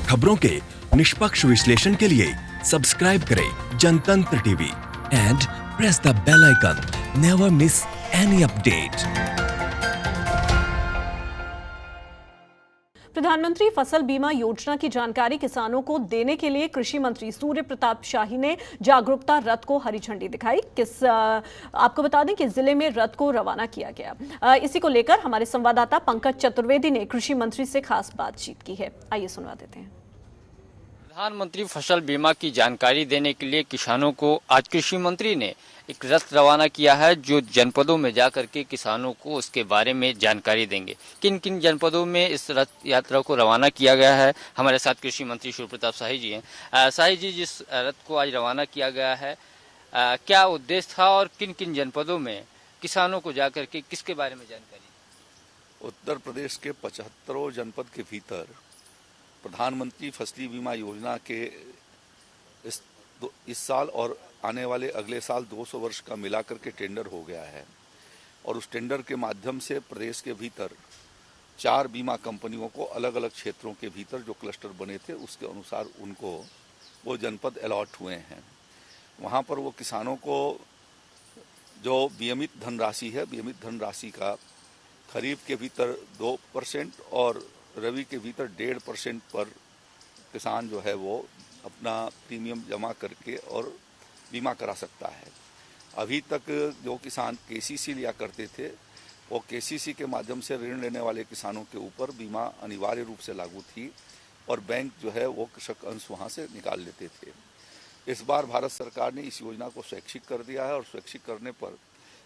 खबरों के निष्पक्ष विश्लेषण के लिए सब्सक्राइब करें Jantantra TV and press the bell icon. Never miss any update. प्रधानमंत्री फसल बीमा योजना की जानकारी किसानों को देने के लिए कृषि मंत्री सूर्य प्रताप शाही ने जागरूकता रथ को हरी झंडी दिखाई। आपको बता दें कि जिले में रथ को रवाना किया गया। इसी को लेकर हमारे संवाददाता पंकज चतुर्वेदी ने कृषि मंत्री से खास बातचीत की है। आइए सुनवा देते हैं। प्रधानमंत्री फसल बीमा की जानकारी देने के लिए किसानों को आज कृषि मंत्री ने एक रथ रवाना किया है, जो जनपदों में जाकर के किसानों को उसके बारे में जानकारी देंगे। किन किन जनपदों में इस रथ यात्रा को रवाना किया गया है, हमारे साथ कृषि मंत्री सूर्य प्रताप शाही जी हैं। शाही जी, जिस रथ को आज रवाना किया गया है, क्या उद्देश्य था और किन किन जनपदों में किसानों को जाकर के किसके बारे में जानकारी? उत्तर प्रदेश के 75 जनपद के भीतर प्रधानमंत्री फसली बीमा योजना के इस साल और आने वाले अगले साल 200 वर्ष का मिलाकर के टेंडर हो गया है और उस टेंडर के माध्यम से प्रदेश के भीतर 4 बीमा कंपनियों को अलग अलग क्षेत्रों के भीतर जो क्लस्टर बने थे उसके अनुसार उनको वो जनपद अलॉट हुए हैं। वहाँ पर वो किसानों को जो बीमित धनराशि है, बीमित धनराशि का खरीफ के भीतर 2% और रबी के भीतर 1.5% पर किसान जो है वो अपना प्रीमियम जमा करके और बीमा करा सकता है। अभी तक जो किसान केसीसी लिया करते थे वो केसीसी के माध्यम से ऋण लेने वाले किसानों के ऊपर बीमा अनिवार्य रूप से लागू थी और बैंक जो है वो कृषक अंश वहाँ से निकाल लेते थे। इस बार भारत सरकार ने इस योजना को स्वैच्छिक कर दिया है और स्वैच्छिक करने पर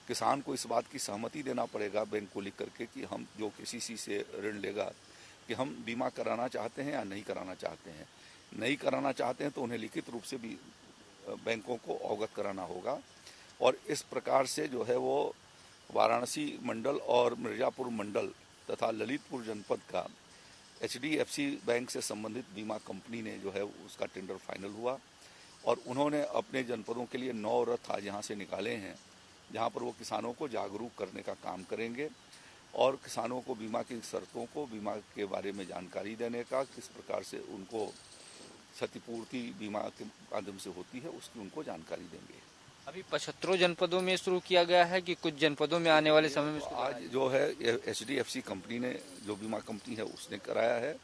किसान को इस बात की सहमति देना पड़ेगा बैंक को लिख करके कि हम जो केसीसी से ऋण लेगा कि हम बीमा कराना चाहते हैं या नहीं कराना चाहते हैं। नहीं कराना चाहते हैं तो उन्हें लिखित रूप से भी बैंकों को अवगत कराना होगा। और इस प्रकार से जो है वो वाराणसी मंडल और मिर्जापुर मंडल तथा ललितपुर जनपद का HDFC बैंक से संबंधित बीमा कंपनी ने जो है उसका टेंडर फाइनल हुआ और उन्होंने अपने जनपदों के लिए 9 रथ आज यहाँ से निकाले हैं, जहाँ पर वो किसानों को जागरूक करने का काम करेंगे और किसानों को बीमा की शर्तों को, बीमा के बारे में जानकारी देने का, किस प्रकार से उनको क्षतिपूर्ति बीमा के माध्यम से होती है उसकी उनको जानकारी देंगे। अभी 75 जनपदों में शुरू किया गया है कि कुछ जनपदों में आने वाले समय में? आज जो है HDFC कंपनी ने, जो बीमा कंपनी है उसने कराया है।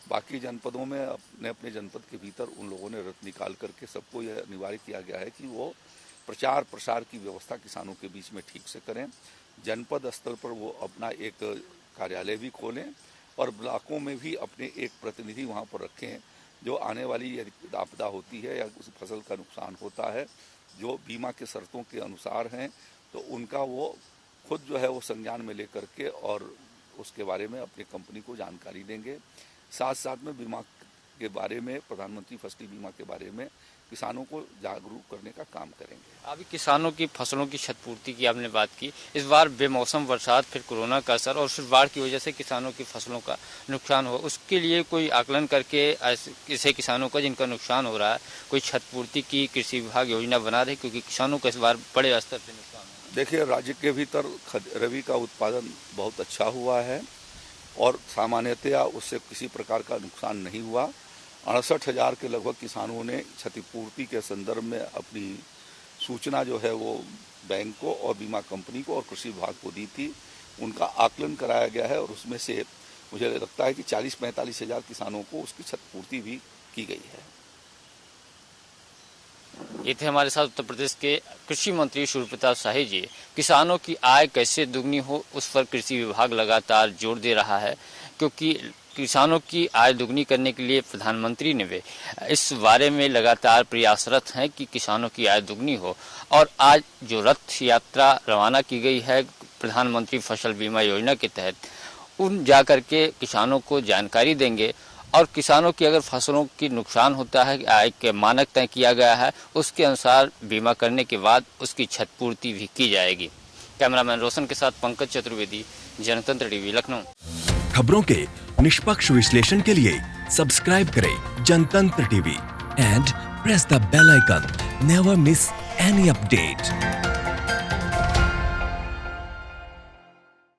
बाकी जनपदों में अपने अपने जनपद के भीतर उन लोगों ने रथ निकाल करके सबको यह अनिवार्य किया गया है कि वो प्रचार प्रसार की व्यवस्था किसानों के बीच में ठीक से करें। जनपद स्तर पर वो अपना एक कार्यालय भी खोलें और ब्लॉकों में भी अपने एक प्रतिनिधि वहाँ पर रखें, जो आने वाली यदि आपदा होती है या उस फसल का नुकसान होता है जो बीमा के शर्तों के अनुसार हैं तो उनका वो खुद जो है वो संज्ञान में लेकर के और उसके बारे में अपनी कंपनी को जानकारी देंगे। साथ साथ में बीमा के बारे में, प्रधानमंत्री फसली बीमा के बारे में किसानों को जागरूक करने का काम करेंगे। अभी किसानों की फसलों की क्षतिपूर्ति की आपने बात की। इस बार बेमौसम बरसात, फिर कोरोना का असर और फिर बाढ़ की वजह से किसानों की फसलों का नुकसान हो, उसके लिए कोई आकलन करके ऐसे किसानों का जिनका नुकसान हो रहा है कोई क्षतिपूर्ति की कृषि विभाग योजना बना रहे, क्योंकि किसानों का इस बार बड़े स्तर पर नुकसान हो? देखिए, राज्य के भीतर रबी का उत्पादन बहुत अच्छा हुआ है और सामान्यतया उससे किसी प्रकार का नुकसान नहीं हुआ। 68,000 के लगभग किसानों ने क्षतिपूर्ति के संदर्भ में अपनी सूचना जो है वो बैंक को और बीमा कंपनी को और कृषि विभाग को दी थी। उनका आकलन कराया गया है और उसमें से मुझे लगता है कि 40-45 हज़ार किसानों को उसकी क्षतिपूर्ति भी की गई है। ये थे हमारे साथ उत्तर प्रदेश के कृषि मंत्री सूर्य प्रताप शाही जी। किसानों की आय कैसे दुगनी हो उस पर कृषि विभाग लगातार जोर दे रहा है, क्योंकि किसानों की आय दुगनी करने के लिए प्रधानमंत्री ने वे इस बारे में लगातार प्रयासरत हैं कि किसानों की आय दुगनी हो। और आज जो रथ यात्रा रवाना की गई है प्रधानमंत्री फसल बीमा योजना के तहत, उन जाकर के किसानों को जानकारी देंगे और किसानों की अगर फसलों की नुकसान होता है, आय के मानक तय किया गया है, उसके अनुसार बीमा करने के बाद उसकी क्षतिपूर्ति भी की जाएगी। कैमरामैन रोशन के साथ पंकज चतुर्वेदी, जनतंत्र टीवी, लखनऊ। खबरों के निष्पक्ष विश्लेषण के लिए सब्सक्राइब करें Jantantra TV and press the bell icon. Never miss any update.